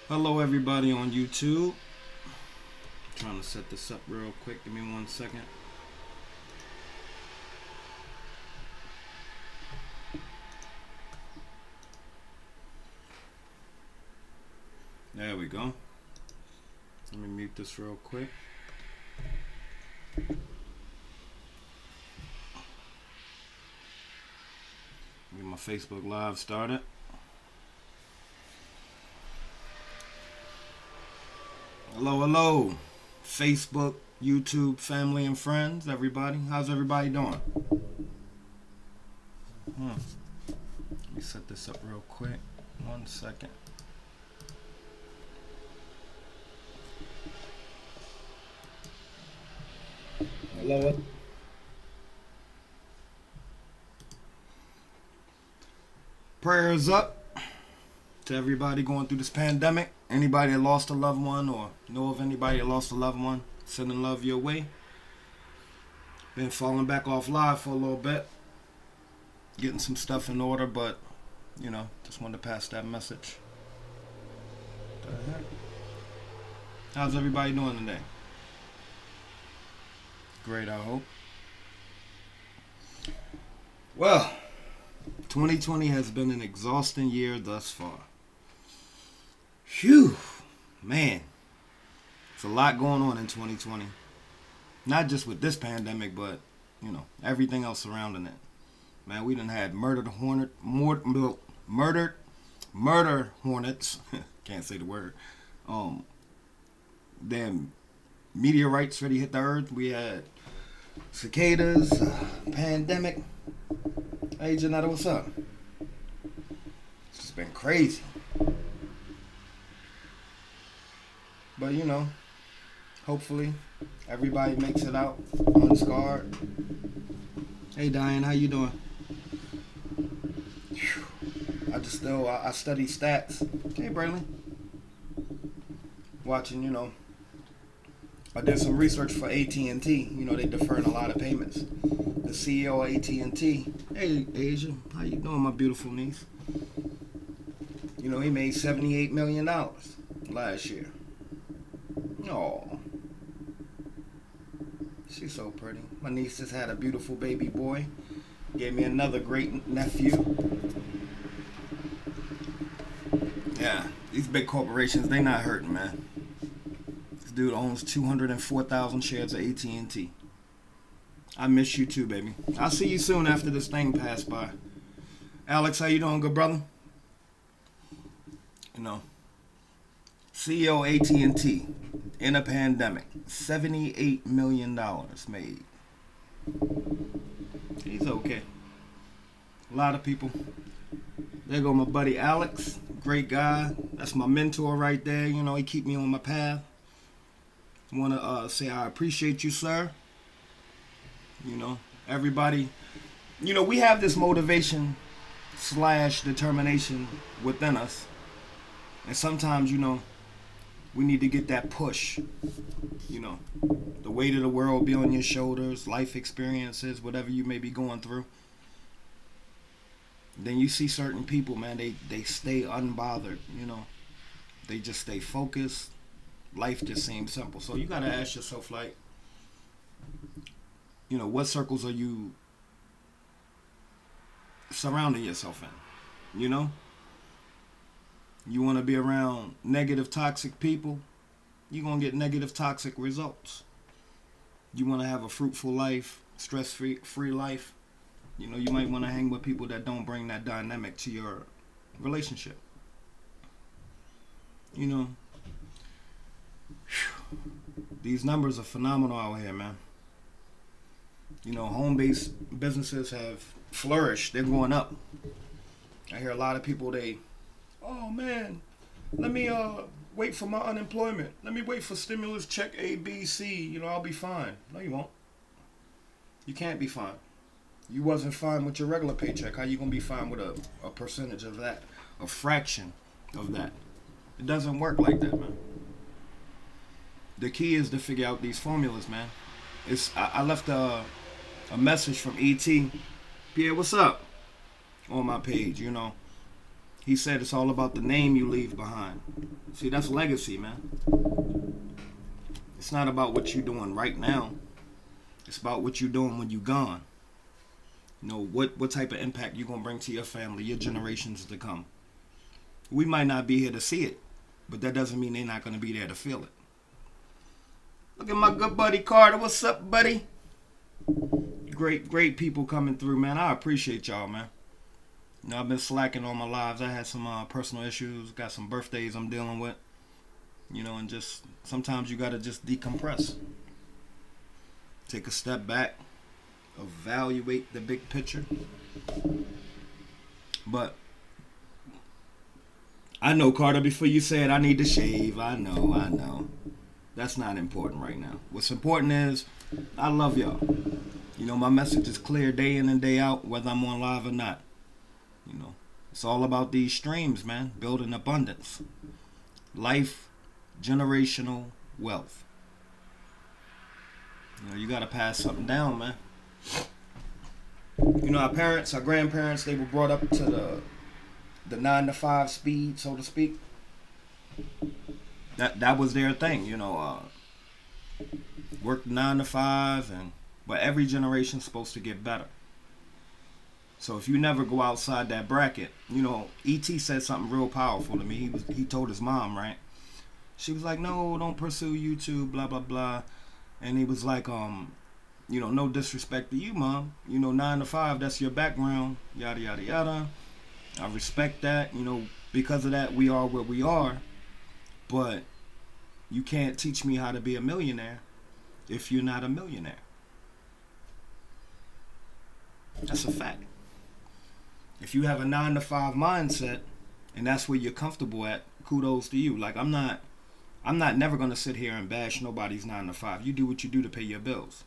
Hello, everybody on YouTube. Trying to set this up real quick. Give me 1 second. There we go. Let me mute this real quick. Get my Facebook Live started. Hello, hello. Facebook, YouTube, family, and friends, everybody. How's everybody doing? Let me set this up real quick. 1 second. Hello. Prayers up to everybody going through this pandemic. Anybody that lost a loved one or know of anybody that lost a loved one, sending love your way. Been falling back off live for a little bit. Getting some stuff in order, but, just wanted to pass that message. What the heck? How's everybody doing today? Great, I hope. Well, 2020 has been an exhausting year thus far. Phew, man. It's a lot going on in 2020. Not just with this pandemic, but, everything else surrounding it. Man, we done had murder hornets. Can't say the word. Damn meteorites ready to hit the earth. We had cicadas, pandemic. Hey, Janetta, what's up? It's just been crazy. But, hopefully everybody makes it out unscarred. Hey, Diane, how you doing? I study stats. Hey, Braylon. Watching, I did some research for AT&T. They deferring a lot of payments. The CEO of AT&T. Hey, Asia, how you doing, my beautiful niece? He made $78 million last year. Oh, she's so pretty. My niece just had a beautiful baby boy. Gave me another great nephew. Yeah, these big corporations, they not hurting, man. This dude owns 204,000 shares of AT&T. I miss you too, baby. I'll see you soon after this thing passed by. Alex, how you doing, good brother? CEO AT&T in a pandemic, $78 million made. He's okay. A lot of people. There go my buddy Alex, great guy. That's my mentor right there. He keep me on my path. Want to say I appreciate you, sir. Everybody. We have this motivation / determination within us, and sometimes we need to get that push. The weight of the world be on your shoulders, life experiences, whatever you may be going through. Then you see certain people, man, they stay unbothered, They just stay focused. Life just seems simple. So you gotta ask yourself, like, what circles are you surrounding yourself in? You want to be around negative, toxic people, you're going to get negative, toxic results. You want to have a fruitful life, stress-free life, you might want to hang with people that don't bring that dynamic to your relationship. These numbers are phenomenal out here, man. Home-based businesses have flourished. They're going up. I hear a lot of people, oh man, let me wait for my unemployment. Let me wait for stimulus check A, B, C. I'll be fine. No, you won't. You can't be fine. You wasn't fine with your regular paycheck. How you gonna be fine with a percentage of that, a fraction of that? It doesn't work like that, man. The key is to figure out these formulas, man. I left a message from ET. Pierre, what's up? On my page, He said it's all about the name you leave behind. See, that's legacy, man. It's not about what you're doing right now. It's about what you're doing when you're gone. You know, what type of impact you're going to bring to your family, your generations to come. We might not be here to see it, but that doesn't mean they're not going to be there to feel it. Look at my good buddy Carter. What's up, buddy? Great people coming through, man. I appreciate y'all, man. You know, I've been slacking on my lives. I had some personal issues, got some birthdays I'm dealing with. You know, and just sometimes you got to just decompress. Take a step back, evaluate the big picture. But I know, Carter, before you said I need to shave, I know. That's not important right now. What's important is I love y'all. You know, my message is clear day in and day out, whether I'm on live or not. You know, it's all about these streams, man. Building abundance. Life, generational wealth. You know, you got to pass something down, man. You know, our parents, our grandparents, they were brought up to the 9 to 5 speed, so to speak. That was their thing, you know. Work 9 to 5, but every generation's supposed to get better. So if you never go outside that bracket, you know, E.T. said something real powerful to me. He told his mom, right? She was like, no, don't pursue YouTube, blah, blah, blah. And he was like, you know, no disrespect to you, Mom. You know, 9 to 5, that's your background, yada, yada, yada. I respect that. You know, because of that, we are where we are. But you can't teach me how to be a millionaire if you're not a millionaire. That's a fact. If you have a 9 to 5 mindset and that's where you're comfortable at, kudos to you. Like, I'm not never going to sit here and bash nobody's 9 to 5. You do what you do to pay your bills.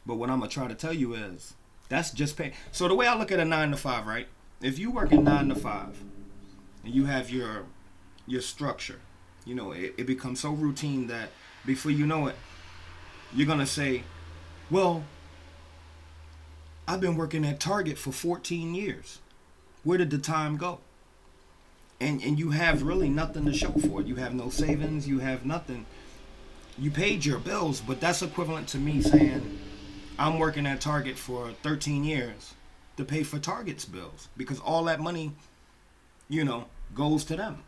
But what I'm going to try to tell you is that's just pay. So the way I look at a 9 to 5, right? If you work in 9 to 5 and you have your structure, you know, it becomes so routine that before you know it, you're going to say, well, I've been working at Target for 14 years. Where did the time go? And you have really nothing to show for it. You have no savings. You have nothing. You paid your bills, but that's equivalent to me saying I'm working at Target for 13 years to pay for Target's bills because all that money, you know, goes to them.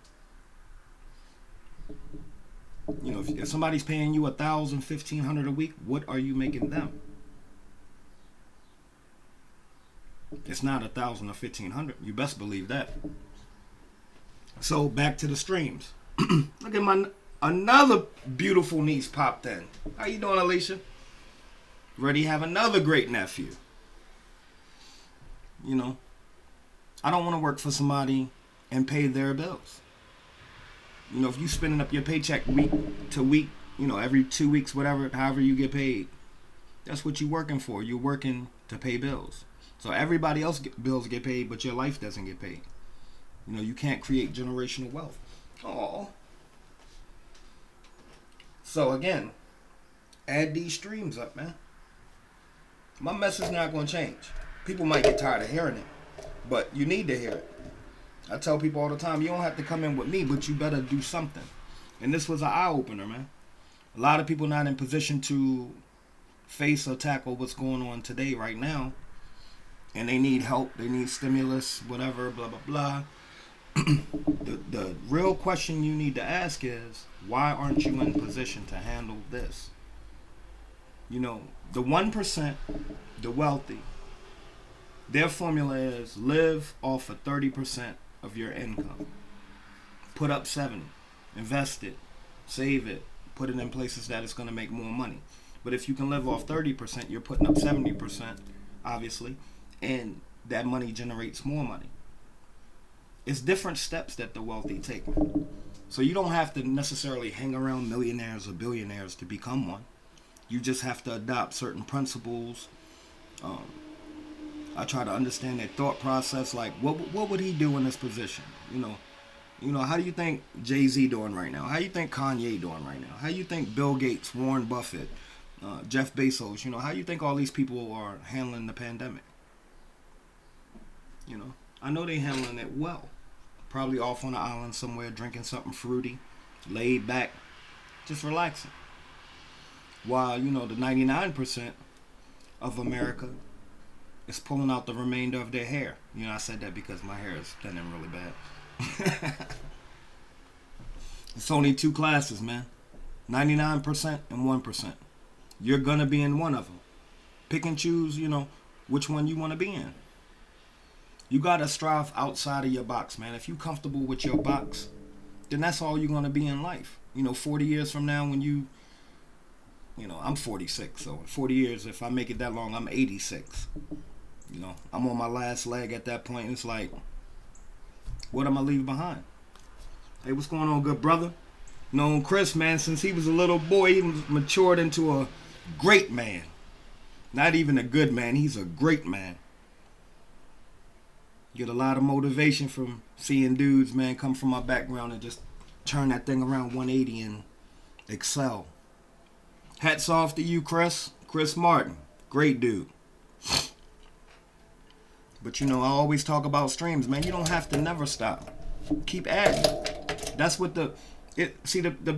You know, if somebody's paying you $1,000, $1,500 a week, what are you making them? It's not $1,000 or $1,500. You best believe that. So back to the streams. Look at another beautiful niece popped in. How you doing, Alicia? Ready to have another great nephew. You know, I don't want to work for somebody and pay their bills. You know, if you spending up your paycheck week to week, you know, every 2 weeks, whatever, however you get paid, that's what you're working for. You're working to pay bills. So everybody else bills get paid, but your life doesn't get paid. You know, you can't create generational wealth. Oh. So again, add these streams up, man. My message not going to change. People might get tired of hearing it, but you need to hear it. I tell people all the time, you don't have to come in with me, but you better do something. And this was an eye-opener, man. A lot of people not in position to face or tackle what's going on today, right now. And they need help, they need stimulus, whatever, blah, blah, blah. The real question you need to ask is, why aren't you in position to handle this? You know, the 1%, the wealthy, their formula is live off of 30% of your income. Put up 70, invest it, save it, put it in places that it's going to make more money. But if you can live off 30%, you're putting up 70%, obviously, and that money generates more money. It's different steps that the wealthy take. So you don't have to necessarily hang around millionaires or billionaires to become one. You just have to adopt certain principles. I try to understand their thought process. Like, what would he do in this position? You know, how do you think Jay-Z doing right now? How do you think Kanye doing right now? How do you think Bill Gates, Warren Buffett, Jeff Bezos, you know, how do you think all these people are handling the pandemic? You know, I know they're handling it well. Probably off on an island somewhere drinking something fruity, laid back, just relaxing. While, the 99% of America is pulling out the remainder of their hair. I said that because my hair is thinning really bad. It's only two classes, man. 99% and 1%. You're going to be in one of them. Pick and choose, which one you want to be in. You got to strive outside of your box, man. If you're comfortable with your box, then that's all you're going to be in life. 40 years from now when I'm 46, so in 40 years, if I make it that long, I'm 86. I'm on my last leg at that point. It's like, what am I leaving behind? Hey, what's going on, good brother? Known Chris, man, since he was a little boy, he matured into a great man. Not even a good man, he's a great man. Get a lot of motivation from seeing dudes, man, come from my background and just turn that thing around 180 and excel. Hats off to you, Chris. Chris Martin. Great dude. But I always talk about streams, man. You don't have to never stop. Keep adding. That's what the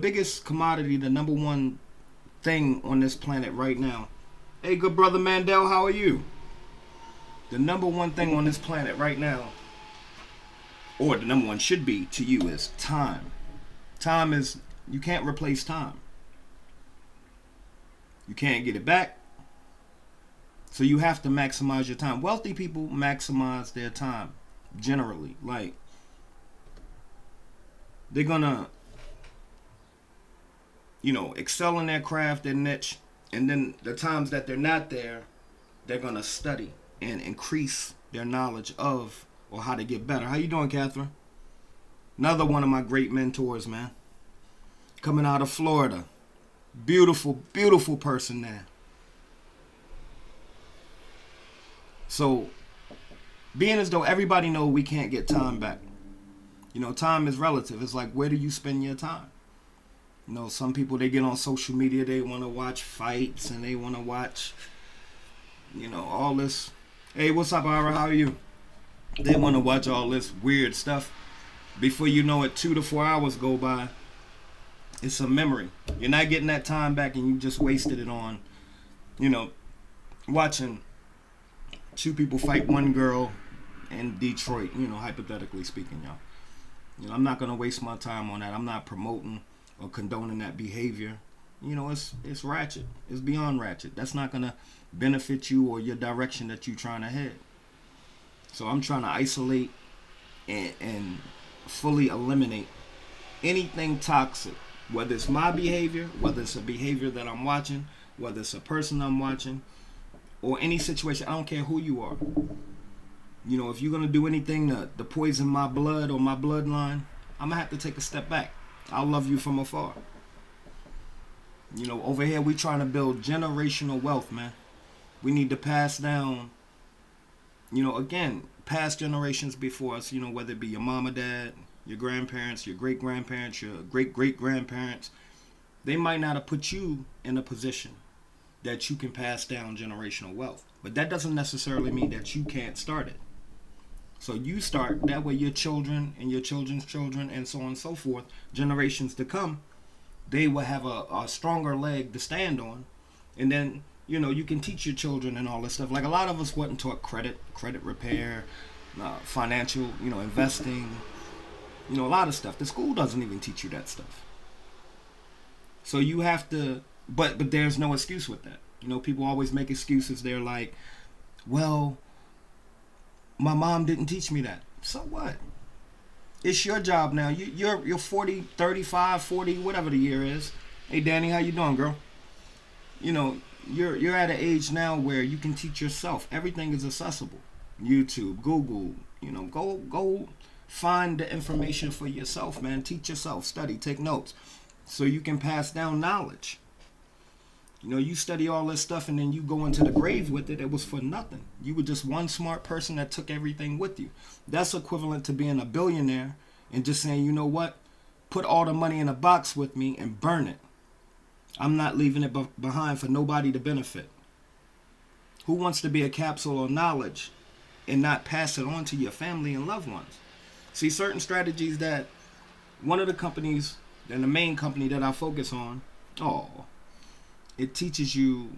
biggest commodity, the number one thing on this planet right now. Hey, good brother Mandel, how are you? The number one thing on this planet right now, or the number one should be to you, is time. Time is, you can't replace time. You can't get it back. So you have to maximize your time. Wealthy people maximize their time, generally. Like, they're gonna, excel in their craft, their niche, and then the times that they're not there, they're gonna study and increase their knowledge of or how to get better. How you doing, Catherine? Another one of my great mentors, man. Coming out of Florida. Beautiful, beautiful person there. So, being as though everybody knows we can't get time back. Time is relative. It's like, where do you spend your time? Some people, they get on social media, they want to watch fights and they want to watch, all this. Hey, what's up, Ira? How are you? They want to watch all this weird stuff. Before you know it, 2 to 4 hours go by. It's a memory. You're not getting that time back and you just wasted it on, watching two people fight one girl in Detroit, hypothetically speaking, y'all. I'm not going to waste my time on that. I'm not promoting or condoning that behavior. It's ratchet. It's beyond ratchet. That's not going to benefit you or your direction that you're trying to head. So I'm trying to isolate and fully eliminate anything toxic, whether it's my behavior, whether it's a behavior that I'm watching, whether it's a person I'm watching, or any situation. I don't care who you are. If you're going to do anything to poison my blood or my bloodline, I'm going to have to take a step back. I'll love you from afar. Over here we trying to build generational wealth, man. We need to pass down, again, past generations before us, whether it be your mom or dad, your grandparents, your great-grandparents, your great-great-grandparents. They might not have put you in a position that you can pass down generational wealth. But that doesn't necessarily mean that you can't start it. So you start, that way your children and your children's children and so on and so forth, generations to come, they will have a stronger leg to stand on. And then, you can teach your children and all this stuff. Like a lot of us wasn't taught credit repair, financial, investing, a lot of stuff. The school doesn't even teach you that stuff. So you have to, but there's no excuse with that. People always make excuses. They're like, well, my mom didn't teach me that. So what? It's your job now. You're 40, 35, 40, whatever the year is. Hey, Danny, how you doing, girl? You're at an age now where you can teach yourself. Everything is accessible. YouTube, Google, go find the information for yourself, man. Teach yourself, study, take notes, so you can pass down knowledge. You study all this stuff and then you go into the grave with it. It was for nothing. You were just one smart person that took everything with you. That's equivalent to being a billionaire and just saying, you know what? Put all the money in a box with me and burn it. I'm not leaving it behind for nobody to benefit. Who wants to be a capsule of knowledge and not pass it on to your family and loved ones? See, certain strategies that one of the companies and the main company that I focus on, it teaches you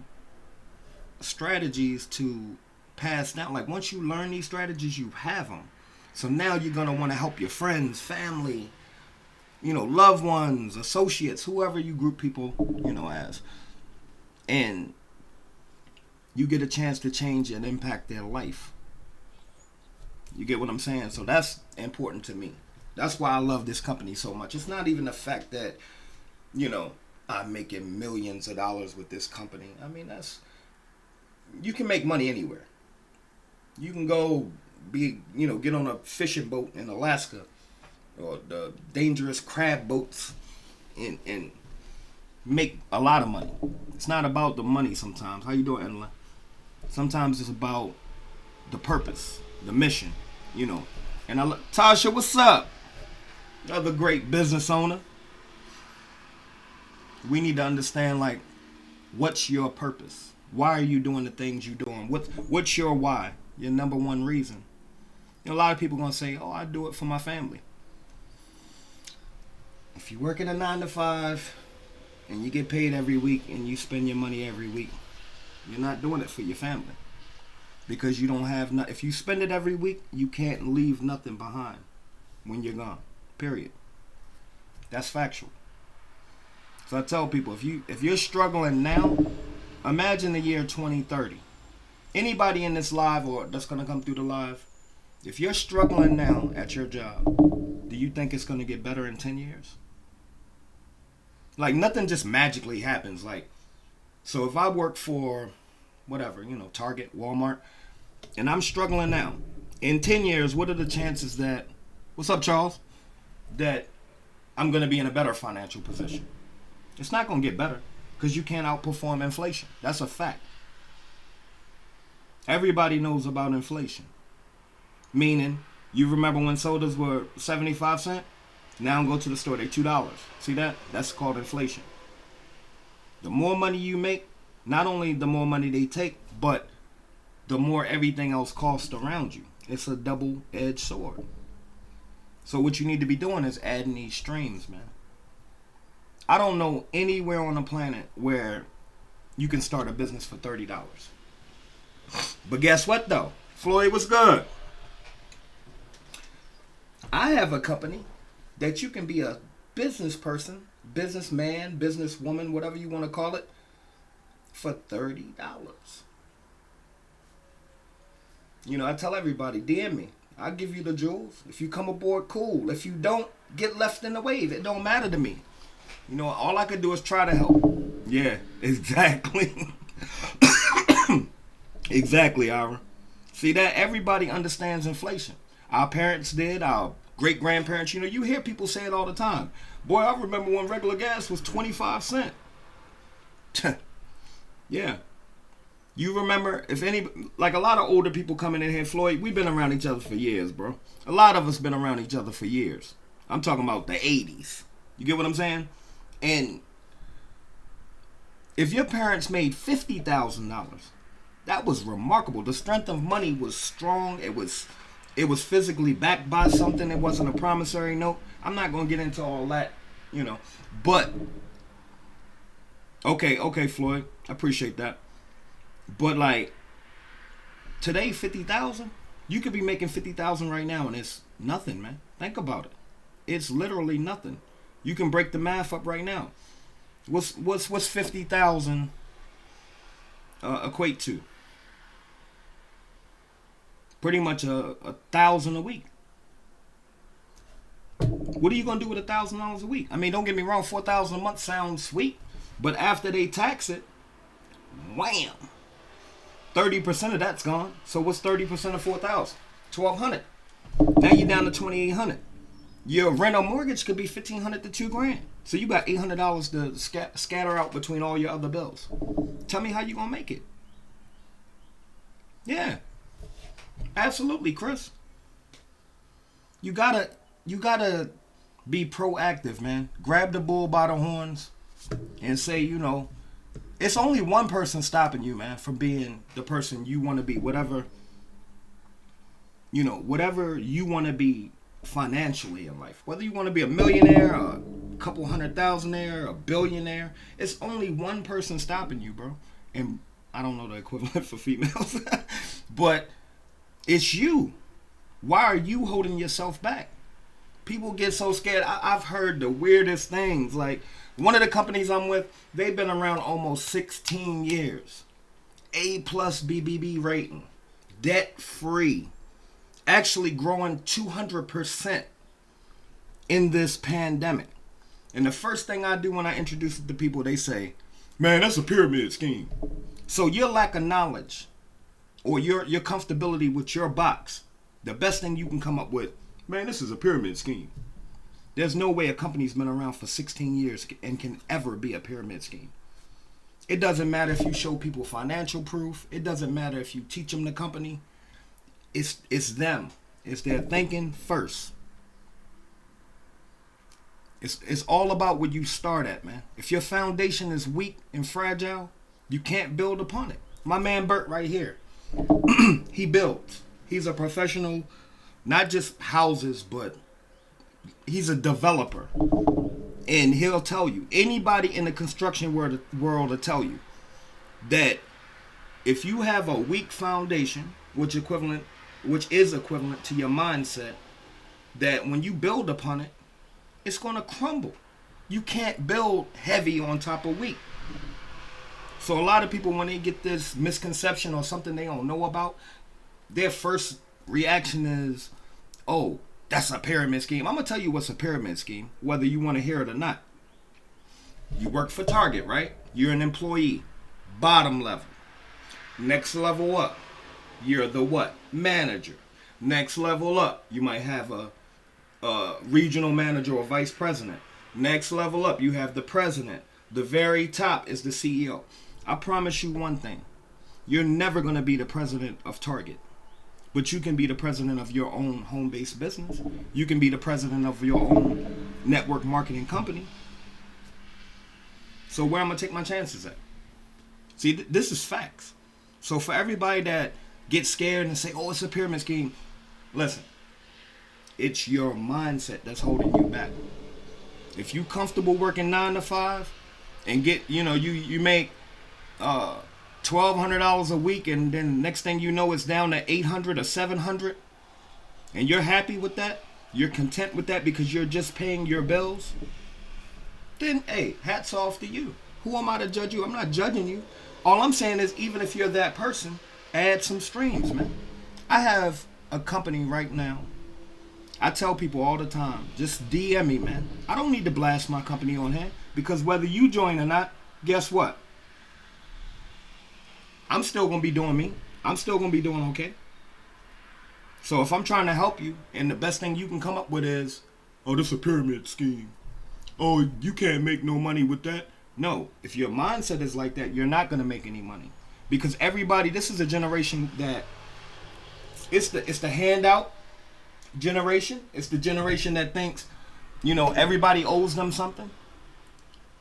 strategies to pass down. Like once you learn these strategies, you have them. So now you're gonna want to help your friends, family, loved ones, associates, whoever you group people, as, and you get a chance to change and impact their life. You get what I'm saying? So that's important to me. That's why I love this company so much. It's not even the fact that, I'm making millions of dollars with this company. I mean, you can make money anywhere. You can go get on a fishing boat in Alaska or the dangerous crab boats and make a lot of money. It's not about the money sometimes. How you doing, Angela? Sometimes it's about the purpose, the mission, And Tasha, what's up? Another great business owner. We need to understand, like, what's your purpose? Why are you doing the things you're doing? What's your why? Your number one reason. A lot of people are going to say, I do it for my family. If you work in a 9-to-5 and you get paid every week and you spend your money every week, you're not doing it for your family. Because you don't have nothing. If you spend it every week, you can't leave nothing behind when you're gone. Period. That's factual. So I tell people, if you're struggling now, imagine the year 2030. Anybody in this live or that's going to come through the live, if you're struggling now at your job, do you think it's going to get better in 10 years? Like, nothing just magically happens. Like, so if I work for whatever, Target, Walmart, and I'm struggling now, in 10 years, what are the chances that, what's up, Charles, that I'm going to be in a better financial position? It's not going to get better because you can't outperform inflation. That's a fact. Everybody knows about inflation. Meaning, you remember when sodas were 75 cents? Now go to the store, they're $2. See that? That's called inflation. The more money you make, not only the more money they take, but the more everything else costs around you. It's a double-edged sword. So what you need to be doing is adding these streams, man. I don't know anywhere on the planet where you can start a business for $30. But guess what, though? Floyd, what's good? I have a company that you can be a business person, businessman, businesswoman, whatever you want to call it, for $30. I tell everybody, DM me. I'll give you the jewels. If you come aboard, cool. If you don't, get left in the wave. It don't matter to me. All I can do is try to help. Yeah, exactly. Exactly, Ira. See that? Everybody understands inflation. Our parents did, our great-grandparents. You hear people say it all the time. Boy, I remember when regular gas was 25 cents. Yeah. You remember, like a lot of older people coming in here, Floyd, we've been around each other for years, bro. A lot of us been around each other for years. I'm talking about the 80s. You get what I'm saying? And if your parents made $50,000, that was remarkable. The strength of money was strong. It was physically backed by something. It wasn't a promissory note. I'm not going to get into all that, But, okay, Floyd. I appreciate that. But, like, today, $50,000, you could be making $50,000 right now, and it's nothing, man. Think about it. It's literally nothing. You can break the math up right now. What's 50,000 equate to? Pretty much a $1,000 a week. What are you gonna do with $1,000 a week? I mean, don't get me wrong, $4,000 a month sounds sweet, but after they tax it, wham, 30% of that's gone. So what's 30% of 4,000? $1,200. Now you're down to $2,800. Your rent or mortgage could be $1,500 to $2,000. So you got $800 to scatter out between all your other bills. Tell me how you gonna make it. Yeah, absolutely, Chris. You gotta be proactive, man. Grab the bull by the horns and say, it's only one person stopping you, man, from being the person you want to be. Whatever you want to be financially in life. Whether you want to be a millionaire, a couple $100,000, a billionaire, it's only one person stopping you, bro. And I don't know the equivalent for females, but it's you. Why are you holding yourself back? People get so scared. I've heard the weirdest things. Like, one of the companies I'm with, they've been around almost 16 years. A+ BBB rating. Debt free. Actually growing 200% in this pandemic. And the first thing I do when I introduce it to people, they say, man, that's a pyramid scheme. So your lack of knowledge or your comfortability with your box, the best thing you can come up with, man, this is a pyramid scheme. There's no way a company's been around for 16 years and can ever be a pyramid scheme. It doesn't matter if you show people financial proof. It doesn't matter if you teach them the company. It's them. It's their thinking first. It's all about where you start at, man. If your foundation is weak and fragile, you can't build upon it. My man Bert right here, he builds. He's a professional, not just houses, but he's a developer. And he'll tell you, anybody in the construction world will tell you that if you have a weak foundation, which is equivalent to your mindset, that when you build upon it, it's going to crumble. You can't build heavy on top of weak. So a lot of people, when they get this misconception or something they don't know about, their first reaction is, oh, that's a pyramid scheme. I'm going to tell you what's a pyramid scheme, whether you want to hear it or not. You work for Target, right? You're an employee. Bottom level. Next level up, you're the what? Manager. Next level up, you might have a regional manager or vice president. Next level up, you have the president. The very top is the CEO. I promise you one thing. You're never going to be the president of Target. But you can be the president of your own home-based business. You can be the president of your own network marketing company. So where am I going to take my chances at? See, this is facts. So for everybody that gets scared and say, oh, it's a pyramid scheme, listen. It's your mindset that's holding you back. If you comfortable working 9 to 5 and get, you make $1,200 a week, and then next thing you know it's down to $800 or $700, and you're happy with that, you're content with that because you're just paying your bills, then hey, hats off to you. Who am I to judge you? I'm not judging you. All I'm saying is, even if you're that person, add some streams, man. I have a company right now. I tell people all the time, just DM me, man. I don't need to blast my company on here, because whether you join or not, guess what? I'm still going to be doing me. I'm still going to be doing okay. So if I'm trying to help you, and the best thing you can come up with is, oh, this is a pyramid scheme. Oh, you can't make no money with that. No, if your mindset is like that, you're not going to make any money. Because everybody, this is a generation that, it's the handout generation. It's the generation that thinks, everybody owes them something.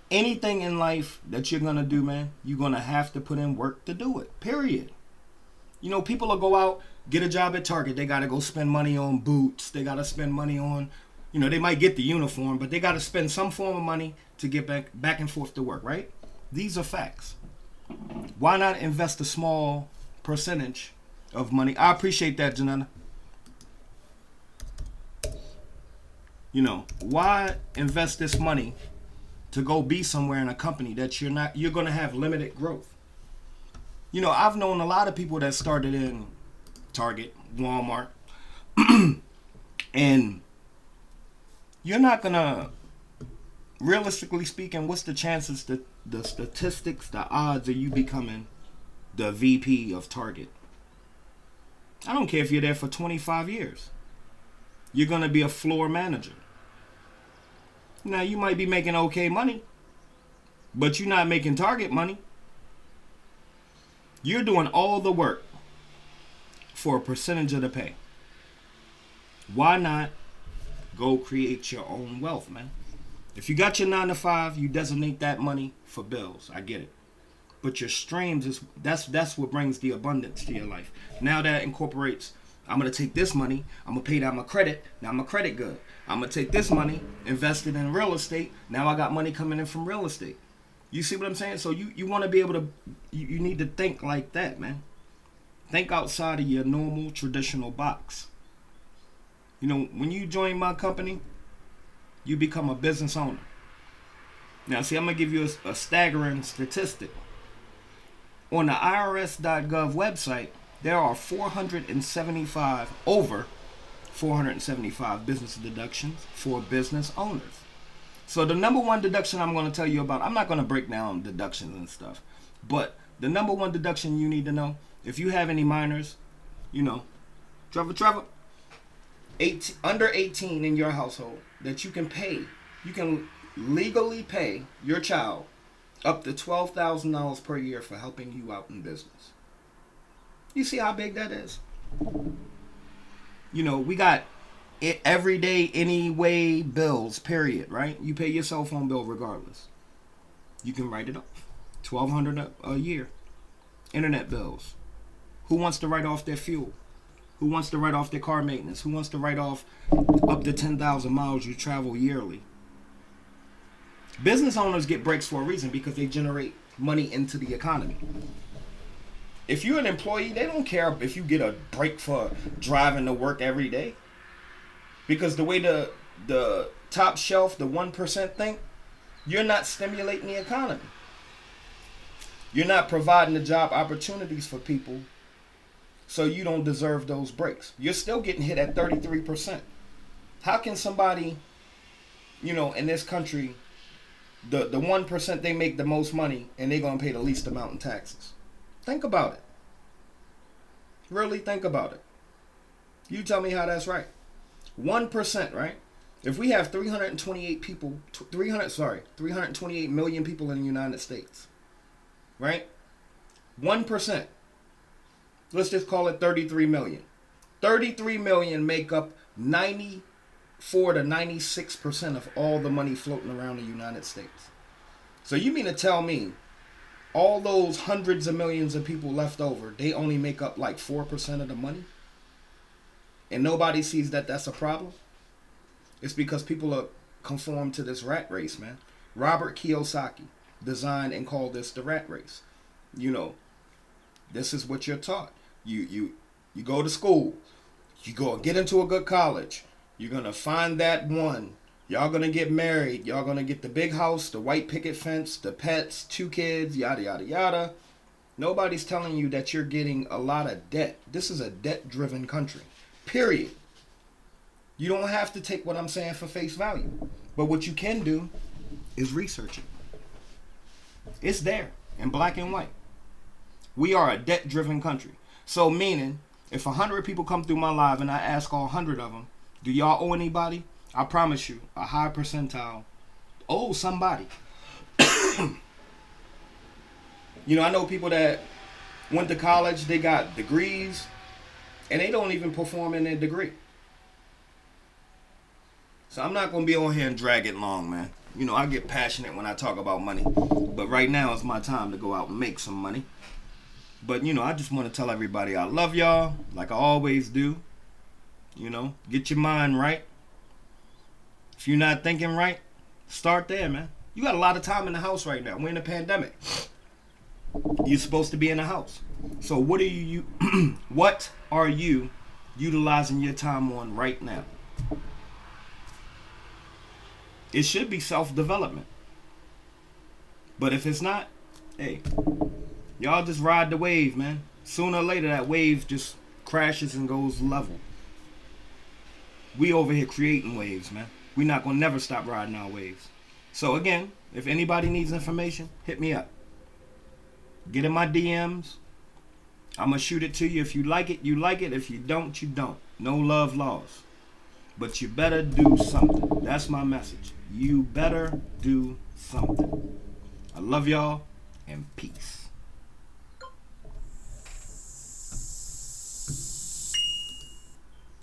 Anything in life that you're going to do, man, you're going to have to put in work to do it. Period. People will go out, get a job at Target. They got to go spend money on boots. They got to spend money on, they might get the uniform, but they got to spend some form of money to get back and forth to work, right? These are facts. Why not invest a small percentage of money? I appreciate that, Janana. Why invest this money to go be somewhere in a company that you're going to have limited growth? I've known a lot of people that started in Target, Walmart, and you're not going to, realistically speaking, what's the chances, the statistics, the odds of you becoming the VP of Target? I don't care if you're there for 25 years. You're going to be a floor manager. Now, you might be making okay money, but you're not making Target money. You're doing all the work for a percentage of the pay. Why not go create your own wealth, man? If you got your 9 to 5, you designate that money for bills. I get it. But your streams, that's what brings the abundance to your life. Now that incorporates I'm going to take this money, I'm going to pay down my credit. Now my credit good. I'm going to take this money, invest it in real estate. Now I got money coming in from real estate. You see what I'm saying? So you want to be able to, you need to think like that, man. Think outside of your normal traditional box. You know, when you join my company, you become a business owner. Now, see, I'm going to give you a staggering statistic. On the IRS.gov website, there are over 475 business deductions for business owners. So the number one deduction I'm going to tell you about, I'm not going to break down deductions and stuff, but the number one deduction you need to know, if you have any minors, you know, Trevor, under 18 in your household, that you can legally pay your child up to $12,000 per year for helping you out in business. You see how big that is? You know, we got everyday, anyway bills, period, right? You pay your cell phone bill regardless. You can write it off. $1,200 a year. Internet bills. Who wants to write off their fuel? Who wants to write off their car maintenance? Who wants to write off up to 10,000 miles you travel yearly? Business owners get breaks for a reason, because they generate money into the economy. If you're an employee, they don't care if you get a break for driving to work every day. Because the way the top shelf, the 1% think, you're not stimulating the economy. You're not providing the job opportunities for people, so you don't deserve those breaks. You're still getting hit at 33%. How can somebody, you know, in this country, the 1% they make the most money and they're going to pay the least amount in taxes? Think about it. Really think about it. You tell me how that's right. 1%, right? If we have 328 million people in the United States, right? 1%. Let's just call it 33 million. 33 million make up 94 to 96% of all the money floating around the United States. So you mean to tell me all those hundreds of millions of people left over, they only make up like 4% of the money? And nobody sees that that's a problem? It's because people are conformed to this rat race, man. Robert Kiyosaki designed and called this the rat race. You know, this is what you're taught. You go to school. You go and get into a good college. You're going to find that one. Y'all going to get married. Y'all going to get the big house, the white picket fence, the pets, 2 kids, yada, yada, yada. Nobody's telling you that you're getting a lot of debt. This is a debt-driven country. Period. You don't have to take what I'm saying for face value. But what you can do is research it. It's there in black and white. We are a debt-driven country. So meaning, if 100 people come through my live and I ask all 100 of them, do y'all owe anybody? I promise you, a high percentile owe somebody. You know, I know people that went to college, they got degrees, and they don't even perform in their degree. So I'm not going to be on here and drag it long, man. You know, I get passionate when I talk about money. But right now is my time to go out and make some money. But, you know, I just want to tell everybody I love y'all, like I always do. You know, get your mind right. If you're not thinking right, start there, man. You got a lot of time in the house right now. We're in a pandemic. You're supposed to be in the house. So what are you utilizing your time on right now? It should be self-development. But if it's not, hey, y'all just ride the wave, man. Sooner or later, that wave just crashes and goes level. We over here creating waves, man. We're not going to never stop riding our waves. So again, if anybody needs information, hit me up. Get in my DMs. I'm going to shoot it to you. If you like it, you like it. If you don't, you don't. No love lost. But you better do something. That's my message. You better do something. I love y'all and peace.